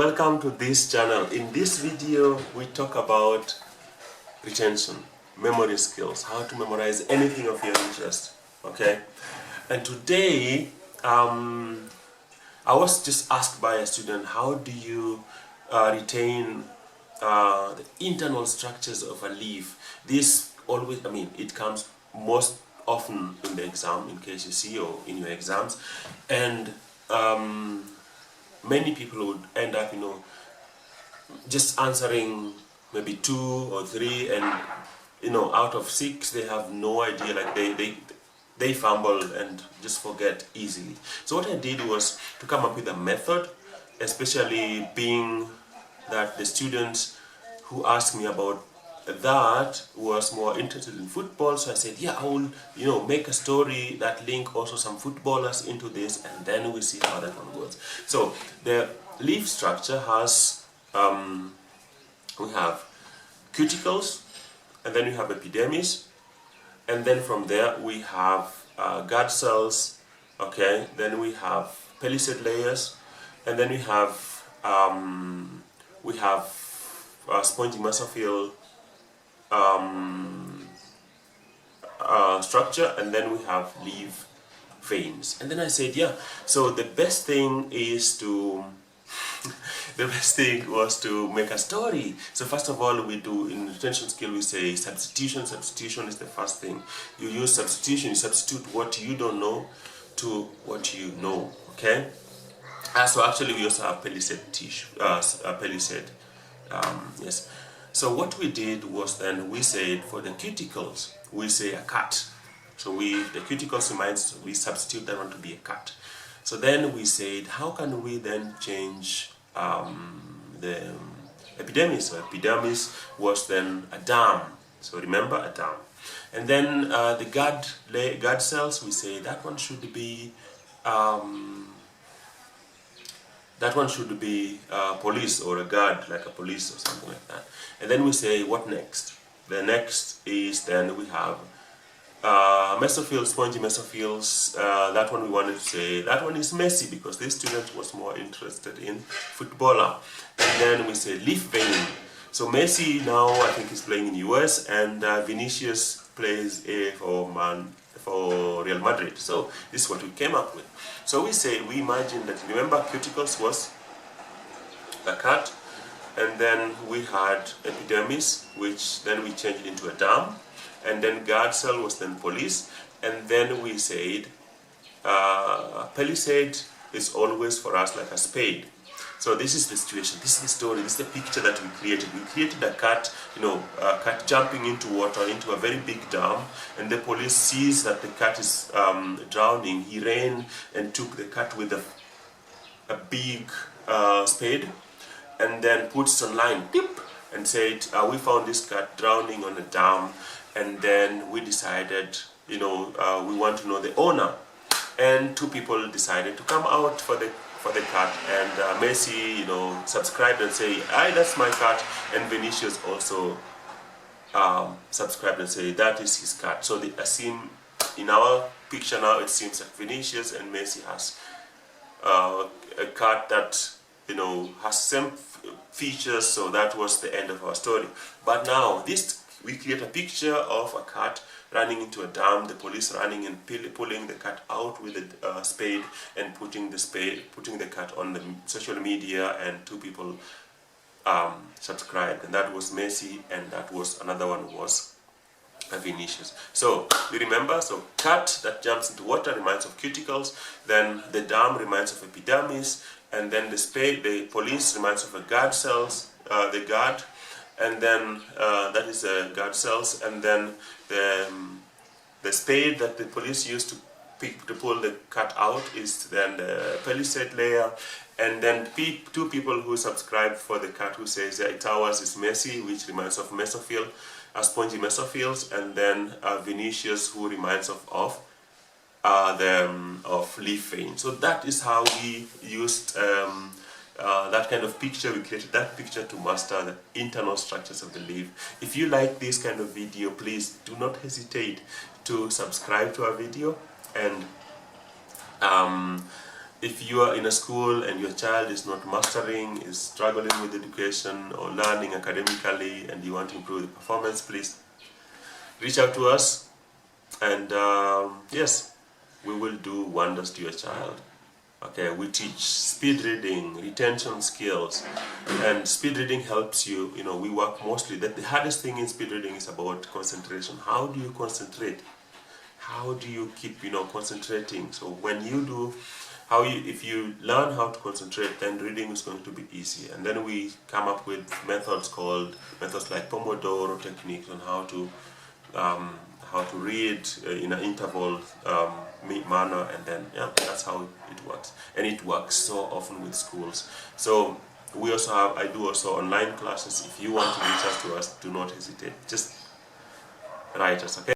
welcome to this channel. In this video we talk about retention, memory skills, how to memorize anything of your interest. Okay, and today I was just asked by a student, how do you retain the internal structures of a leaf? This always, it comes most often in the exam, in case you see, or in your exams, and many people would end up, just answering maybe 2 or 3, and out of 6 they have no idea. Like they fumble and just forget easily. So what I did was to come up with a method, especially being that the students who asked me about that was more interested in football. So I said, yeah, I will make a story that link also some footballers into this, and then we see how that one goes. So the leaf structure has we have cuticles, and then we have epidermis, and then from there we have guard cells. Okay, then we have pellicid layers, and then we have spongy mesophyll structure, and then we have leaf veins. And then I said, yeah, so the best thing is to was to make a story. So first of all, we do in retention skill, we say substitution. Substitution is the first thing. You use substitution, you substitute what you don't know to what you know. Okay, so actually we also have pellicid tissue, yes. So what we did was, then we said for the cuticles we say a cat. So the cuticles we substitute that one to be a cat. So then we said, how can we then change the epidermis? So epidermis was then a dam. So remember, a dam. And then the guard cells, we say that one should be police, or a guard, like a police or something like that. And then we say, what next? The next is, then we have mesophils, spongy mesophils. That one we wanted to say, that one is Messi, because this student was more interested in footballer. And then we say leaf vein. So Messi now I think is playing in US, and Vinicius plays for Real Madrid. So this is what we came up with. So we imagine that, remember, cuticles was a cat, and then we had epidermis, which then we changed into a dam, and then guard cell was then police, and then we said palisade is always for us like a spade. So this is the situation, this is the story, this is the picture that we created. We created a cat, a cat jumping into water, into a very big dam, and the police sees that the cat is drowning. He ran and took the cat with a big spade, and then puts it online, tip, and said, we found this cat drowning on a dam, and then we decided, we want to know the owner. And 2 people decided to come out for the cat, and Messi, subscribed and say, that's my cat, and Vinicius also subscribed and say, that is his cat. So in our picture now, it seems like Vinicius and Messi has a cat that has same features. So that was the end of our story. But now we create a picture of a cat running into a dam, the police running and pulling the cat out with a spade, and putting the cat on the social media, and 2 people subscribed, and that was Messi, and that was another one was Vinicius. So you remember, so cat that jumps into water reminds of cuticles, then the dam reminds of epidermis, and then the police reminds of a guard cells, the guard, and then that is the guard cells, and then the spade that the police used to pull the cat out is then the pellicid layer. And then 2 people who subscribed for the cat, who says that ours is Messi, which reminds of mesophyll, spongy mesophils, and then Vinicius, who reminds of leaf vein. So that is how we used that kind of picture. We created that picture to master the internal structures of the leaf. If you like this kind of video, please do not hesitate to subscribe to our video, and If you are in a school and your child is not mastering, is struggling with education or learning academically, and you want to improve the performance, please reach out to us, and yes, we will do wonders to your child. Okay, we teach speed reading, retention skills, and speed reading helps you, we work mostly, that the hardest thing in speed reading is about concentration. How do you concentrate? How do you keep, concentrating? So when you do, if you learn how to concentrate, then reading is going to be easy. And then we come up with methods like Pomodoro techniques on how to read in an interval manner, and then that's how it works. And it works so often with schools. So I do also online classes. If you want to reach out to us, do not hesitate. Just write us, okay?